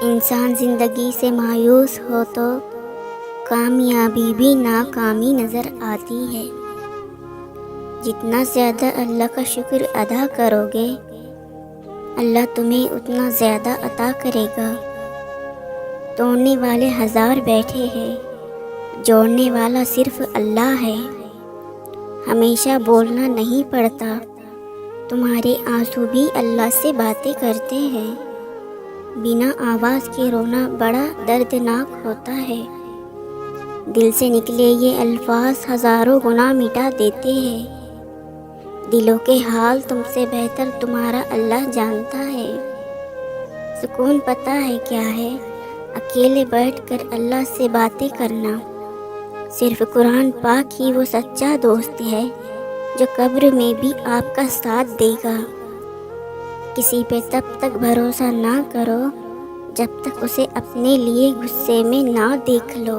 انسان زندگی سے مایوس ہو تو کامیابی بھی ناکامی نظر آتی ہے۔ جتنا زیادہ اللہ کا شکر ادا کرو گے، اللہ تمہیں اتنا زیادہ عطا کرے گا۔ توڑنے والے ہزار بیٹھے ہیں، جوڑنے والا صرف اللہ ہے۔ ہمیشہ بولنا نہیں پڑتا، تمہارے آنسو بھی اللہ سے باتیں کرتے ہیں۔ بنا آواز کے رونا بڑا دردناک ہوتا ہے۔ دل سے نکلے یہ الفاظ ہزاروں گناہ مٹا دیتے ہیں۔ دلوں کے حال تم سے بہتر تمہارا اللہ جانتا ہے۔ سکون پتہ ہے کیا ہے؟ اکیلے بیٹھ کر اللہ سے باتیں کرنا۔ صرف قرآن پاک ہی وہ سچا دوست ہے جو قبر میں بھی آپ کا ساتھ دے گا۔ کسی پہ تب تک بھروسہ نہ کرو جب تک اسے اپنے لیے غصے میں نہ دیکھ لو۔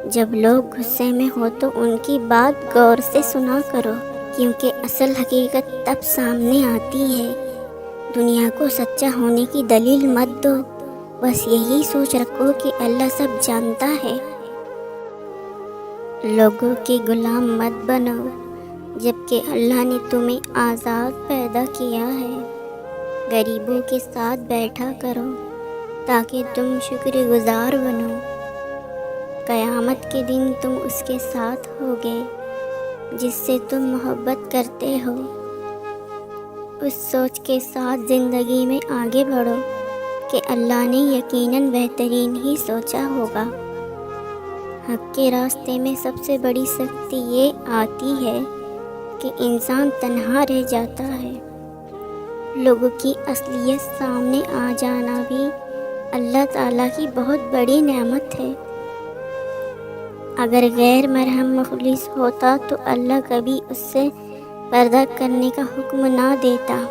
جب لوگ غصے میں ہو تو ان کی بات غور سے سنا کرو، کیونکہ اصل حقیقت تب سامنے آتی ہے۔ دنیا کو سچا ہونے کی دلیل مت دو، بس یہی سوچ رکھو کہ اللہ سب جانتا ہے۔ لوگوں کے غلام مت بنو جبکہ اللہ نے تمہیں آزاد پیدا کیا ہے۔ غریبوں کے ساتھ بیٹھا کرو تاکہ تم شکر گزار بنو۔ قیامت کے دن تم اس کے ساتھ ہوگے جس سے تم محبت کرتے ہو۔ اس سوچ کے ساتھ زندگی میں آگے بڑھو کہ اللہ نے یقیناً بہترین ہی سوچا ہوگا۔ حق کے راستے میں سب سے بڑی سختی یہ آتی ہے کہ انسان تنہا رہ جاتا ہے۔ لوگوں کی اصلیت سامنے آ جانا بھی اللہ تعالیٰ کی بہت بڑی نعمت ہے۔ اگر غیر مرحم مخلص ہوتا تو اللہ کبھی اس سے پردہ کرنے کا حکم نہ دیتا۔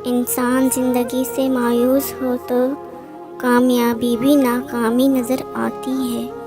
انسان زندگی سے مایوس ہو تو کامیابی بھی ناکامی نظر آتی ہے۔